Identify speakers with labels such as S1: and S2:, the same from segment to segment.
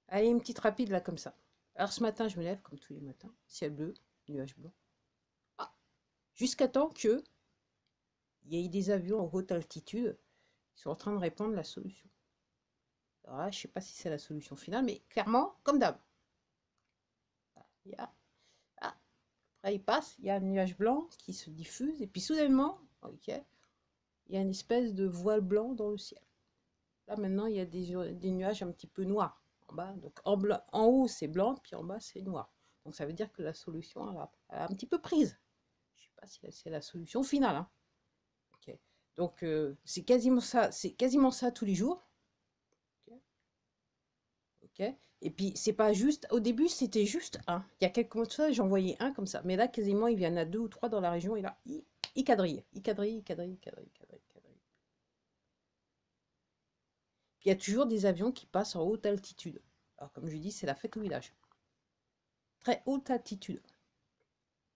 S1: Allez, une petite rapide là comme ça. Alors ce matin, je me lève comme tous les matins, ciel bleu, nuage blanc. Ah, jusqu'à temps que il y ait des avions en haute altitude qui sont en train de répandre la solution. Alors là, je sais pas si c'est la solution finale, mais clairement, comme d'hab. Il y a, ah, après il passe, il y a un nuage blanc qui se diffuse, et puis soudainement, ok, il y a une espèce de voile blanc dans le ciel. Là maintenant, il y a des nuages un petit peu noirs en bas. Donc en haut c'est blanc, puis en bas c'est noir. Donc ça veut dire que la solution elle a un petit peu prise. Je sais pas si c'est la solution finale, hein. Ok. Donc c'est quasiment ça tous les jours. Ok. Ok. Et puis c'est pas juste. Au début c'était juste un. Il y a quelques mois de ça j'en voyais un comme ça. Mais là quasiment il y en a deux ou trois dans la région et là il quadrille, il quadrille, il quadrille, il quadrille, il quadrille, il quadrille. Puis il y a toujours des avions qui passent en haute altitude. Alors comme je dis c'est la fête au village. Très haute altitude.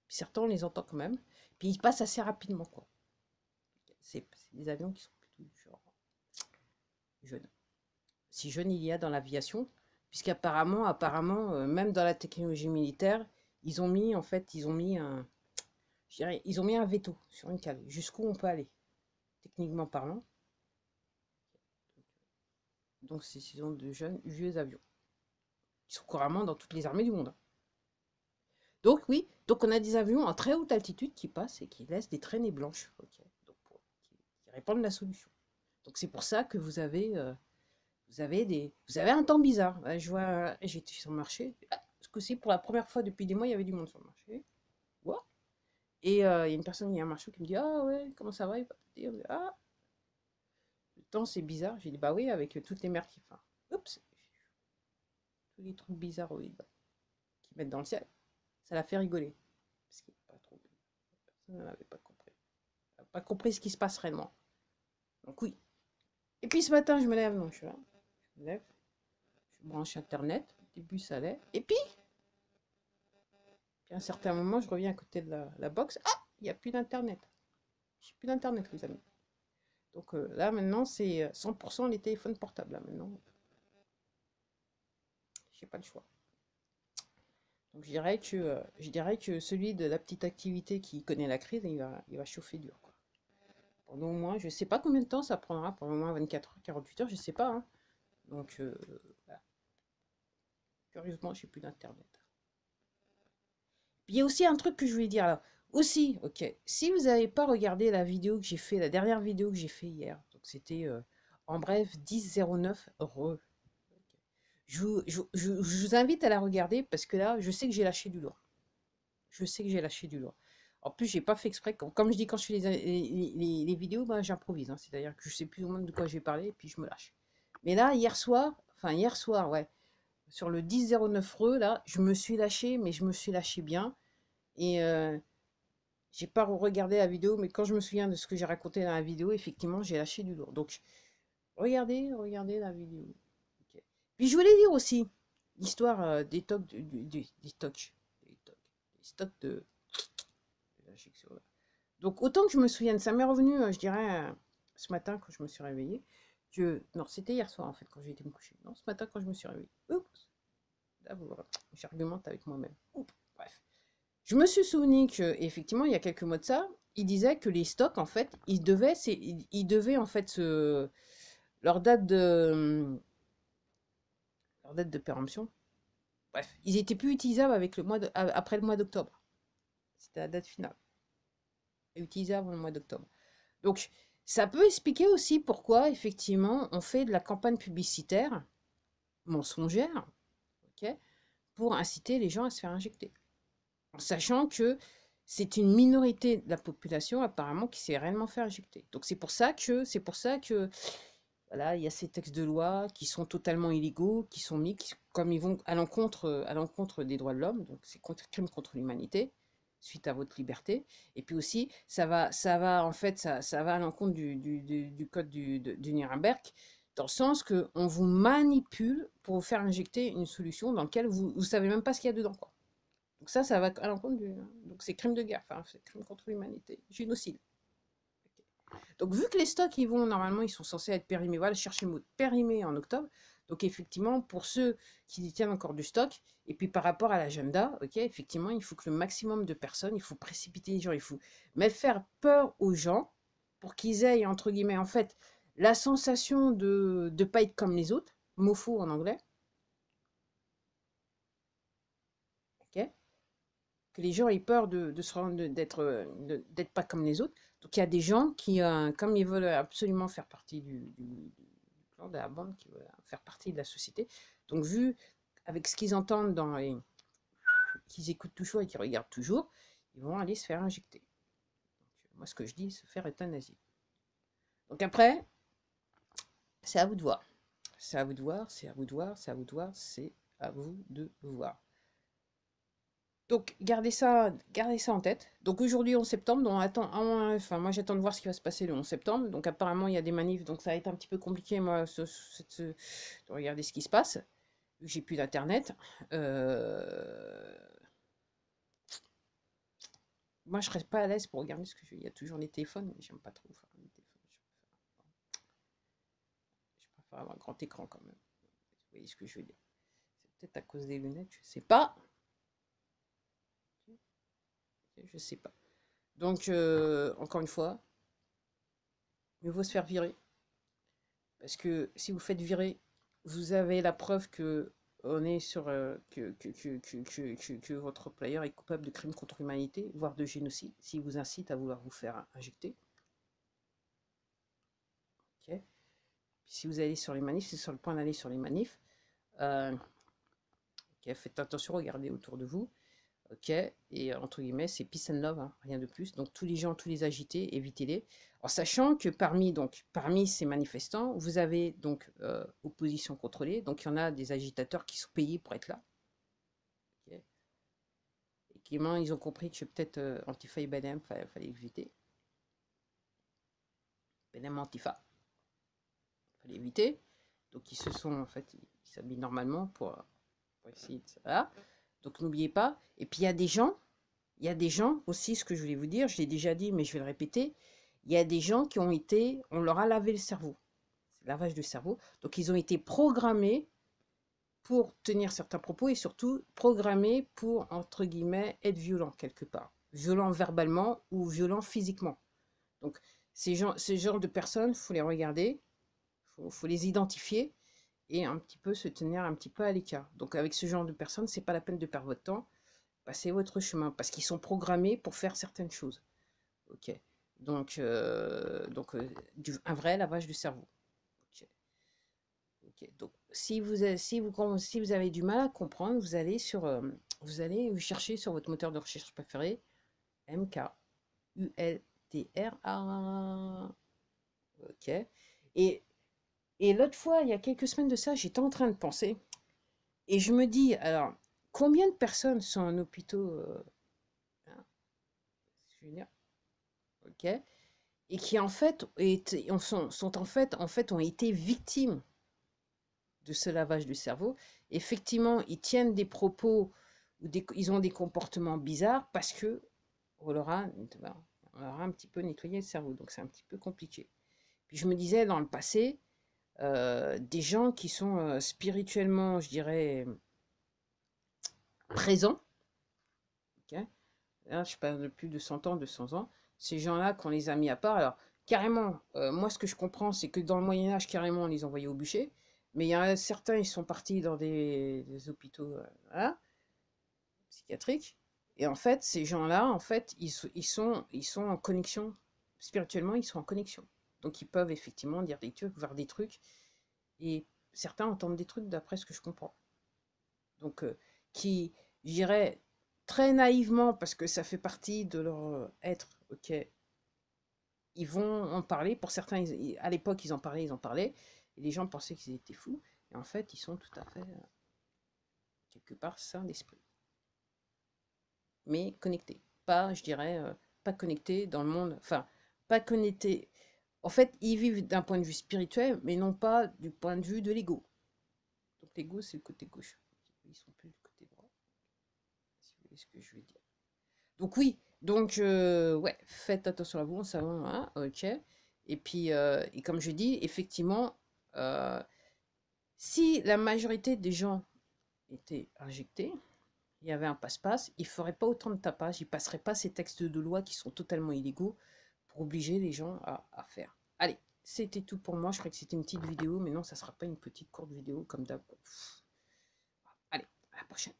S1: Puis certains on les entend quand même. Puis ils passent assez rapidement quoi. C'est des avions qui sont plutôt genre jeunes. Si jeune il y a dans l'aviation, puisqu'apparemment, même dans la technologie militaire, ils ont mis en fait, je dirais, ils ont mis un veto sur une cale, jusqu'où on peut aller, techniquement parlant. Donc ce sont de jeunes, vieux avions, qui sont couramment dans toutes les armées du monde. Donc oui, donc on a des avions en très haute altitude qui passent et qui laissent des traînées blanches, ok, donc qui répandent la solution. Donc c'est pour ça que vous avez un temps bizarre. Je vois, j'étais sur le marché. Ah, ce coup-ci, pour la première fois depuis des mois, il y avait du monde sur le marché. Wow. Et il y a une personne, il y a un marchand qui me dit ah ouais, comment ça va? Il va te dire, ah, le temps c'est bizarre. J'ai dit bah oui, avec toutes les merdes qui font. Oups, tous les trucs bizarroïdes qui mettent dans le ciel. Ça l'a fait rigoler. Parce qu'il pas trop. Personne n'avait pas compris. Elle n'a pas compris ce qui se passe réellement. Donc oui. Et puis ce matin, je me lève, donc je suis là. Je me lève, je branche internet. Au début, ça allait. Et puis, à un certain moment, je reviens à côté de la box. Ah, il n'y a plus d'internet. J'ai plus d'internet, les amis. Donc là, maintenant, c'est 100% les téléphones portables. Là, maintenant, j'ai pas le choix. Donc je dirais que celui de la petite activité qui connaît la crise, il va chauffer dur, quoi. Pendant au moins, je sais pas combien de temps ça prendra, pendant au moins 24 heures, 48 heures, je sais pas, hein. Donc, voilà. Curieusement, j'ai plus d'internet. Puis il y a aussi un truc que je voulais dire là. Aussi, ok, si vous n'avez pas regardé la vidéo que j'ai fait, la dernière vidéo que j'ai fait hier, donc c'était en bref 10.09 re. Je vous invite à la regarder parce que là, je sais que j'ai lâché du lourd. Je sais que j'ai lâché du lourd. En plus, j'ai pas fait exprès. Comme je dis, quand je fais les vidéos, ben, j'improvise, hein. C'est-à-dire que je sais plus ou moins de quoi j'ai parlé et puis je me lâche. Mais là, hier soir, ouais, sur le 10.09 re, là, je me suis lâché, mais je me suis lâché bien. Et j'ai pas regardé la vidéo, mais quand je me souviens de ce que j'ai raconté dans la vidéo, effectivement, j'ai lâché du lourd. Donc, regardez la vidéo. Ok. Puis je voulais dire aussi l'histoire des stocks des stocks de l'injection. Donc autant que je me souvienne, ça m'est revenu, je dirais, ce matin quand je me suis réveillée, que non, c'était hier soir en fait quand j'ai été me coucher. Non, ce matin quand je me suis réveillée. Oups, là, j'argumente avec moi-même. Oups, bref. Je me suis souvenu que effectivement, il y a quelques mois de ça, il disait que les stocks, en fait, ils devaient en fait leur date de leur date de péremption. Bref, ils étaient plus utilisables avec après le mois d'octobre. C'était la date finale. Utilisable avant le mois d'octobre. Donc, ça peut expliquer aussi pourquoi, effectivement, on fait de la campagne publicitaire mensongère, ok, pour inciter les gens à se faire injecter. En sachant que c'est une minorité de la population apparemment qui s'est réellement fait injecter. Donc c'est pour ça que voilà, il y a ces textes de loi qui sont totalement illégaux, qui sont mis comme ils vont à l'encontre des droits de l'homme, donc c'est crime contre l'humanité suite à votre liberté. Et puis aussi, ça va en fait, ça va à l'encontre du code du Nuremberg, dans le sens que on vous manipule pour vous faire injecter une solution dans laquelle vous savez même pas ce qu'il y a dedans, quoi. Donc ça va à l'encontre du. Donc c'est crime de guerre, enfin c'est crime contre l'humanité, génocide. Donc vu que les stocks, ils vont normalement, ils sont censés être périmés. Voilà, chercher le mot périmé en octobre. Donc effectivement, pour ceux qui détiennent encore du stock, et puis par rapport à l'agenda, ok, effectivement, il faut que le maximum de personnes, il faut précipiter les gens, il faut mettre faire peur aux gens pour qu'ils aient, entre guillemets, en fait, la sensation de ne pas être comme les autres, mofo en anglais, ok, que les gens aient peur de se rendre, d'être pas comme les autres. Donc il y a des gens qui, comme ils veulent absolument faire partie du clan, de la bande, qui veulent faire partie de la société, donc vu avec ce qu'ils entendent dans les, qu'ils écoutent toujours et qu'ils regardent toujours, ils vont aller se faire injecter. Donc, moi, ce que je dis, se faire euthanasier. Donc après, c'est à vous de voir. C'est à vous de voir, c'est à vous de voir, c'est à vous de voir, c'est à vous de voir. Donc gardez ça en tête. Donc aujourd'hui, 11 septembre, donc enfin moi j'attends de voir ce qui va se passer le 11 septembre. Donc apparemment il y a des manifs, donc ça va être un petit peu compliqué moi de regarder ce qui se passe. J'ai plus d'internet. Moi je serais pas à l'aise pour regarder ce que il y a toujours les téléphones, mais j'aime pas trop. Enfin, les téléphones, je préfère avoir un grand écran quand même. Vous voyez ce que je veux dire. C'est peut-être à cause des lunettes, je sais pas. Je sais pas. Donc encore une fois, mieux vaut se faire virer. Parce que si vous faites virer, vous avez la preuve que on est sur que votre player est coupable de crimes contre l'humanité, voire de génocide, s'il vous incite à vouloir vous faire injecter. Ok. Si vous allez sur les manifs, c'est sur le point d'aller sur les manifs. Ok, faites attention, regardez autour de vous. Ok, et entre guillemets, c'est peace and love, hein, rien de plus. Donc tous les gens, tous les agités, évitez-les. En sachant que parmi ces manifestants, vous avez donc opposition contrôlée. Donc il y en a des agitateurs qui sont payés pour être là. Okay. Et qui, ils ont compris que peut-être Antifa et BLM, fallait éviter. BLM Antifa, fallait éviter. Donc ils se sont, en fait, ils s'habillent normalement pour essayer de... Voilà. Donc n'oubliez pas. Et puis il y a des gens aussi, ce que je voulais vous dire, je l'ai déjà dit, mais je vais le répéter, il y a des gens qui ont été, on leur a lavé le cerveau. C'est lavage de cerveau. Donc ils ont été programmés pour tenir certains propos et surtout programmés pour, entre guillemets, être violents quelque part. Violents verbalement ou violents physiquement. Donc ces genres de personnes, il faut les regarder, faut les identifier et un petit peu se tenir un petit peu à l'écart. Donc avec ce genre de personnes, c'est pas la peine de perdre votre temps. Passez votre chemin parce qu'ils sont programmés pour faire certaines choses. Ok. Donc, un vrai lavage du cerveau. Ok. Ok. Donc, si vous avez du mal à comprendre, vous allez vous chercher sur votre moteur de recherche préféré, MKULTRA. Ok. Et, et l'autre fois, il y a quelques semaines de ça, j'étais en train de penser, et je me dis, alors, combien de personnes sont en hôpitaux, hein, je veux dire, ok, et qui en fait sont en fait ont été victimes de ce lavage du cerveau. Effectivement, ils tiennent des propos ou ils ont des comportements bizarres parce que on leur a, un petit peu nettoyé le cerveau. Donc c'est un petit peu compliqué. Puis je me disais dans le passé, des gens qui sont spirituellement, je dirais, présents. Okay, là, je parle de plus de 100 ans, 200 ans. Ces gens-là, qu'on les a mis à part. Alors, carrément, moi, ce que je comprends, c'est que dans le Moyen-Âge, carrément, on les envoyait au bûcher. Mais il y en a certains, ils sont partis dans des hôpitaux voilà, psychiatriques. Et en fait, ces gens-là, en fait, ils sont en connexion. Spirituellement, ils sont en connexion. Donc, ils peuvent effectivement dire des trucs, voir des trucs. Et certains entendent des trucs d'après ce que je comprends. Donc, qui, je dirais, très naïvement, parce que ça fait partie de leur être, ok, ils vont en parler. Pour certains, à l'époque, ils en parlaient, et les gens pensaient qu'ils étaient fous, et en fait, ils sont tout à fait, quelque part, sains d'esprit. Mais connectés. Pas, je dirais, pas connectés dans le monde, enfin, pas connectés. En fait, ils vivent d'un point de vue spirituel, mais non pas du point de vue de l'ego. Donc l'ego, c'est le côté gauche. Ils sont plus du côté droit, si vous voyez ce que je veux dire. Donc oui, donc ouais, faites attention à vous, on savon, hein, ok. Et puis, et comme je dis, effectivement, Si la majorité des gens étaient injectés, il y avait un passe-passe, il ne ferait pas autant de tapage, il ne passerait pas ces textes de loi qui sont totalement illégaux pour obliger les gens à faire. Allez, c'était tout pour moi. Je croyais que c'était une petite vidéo, mais non, ça ne sera pas une petite courte vidéo comme d'hab. Allez, à la prochaine.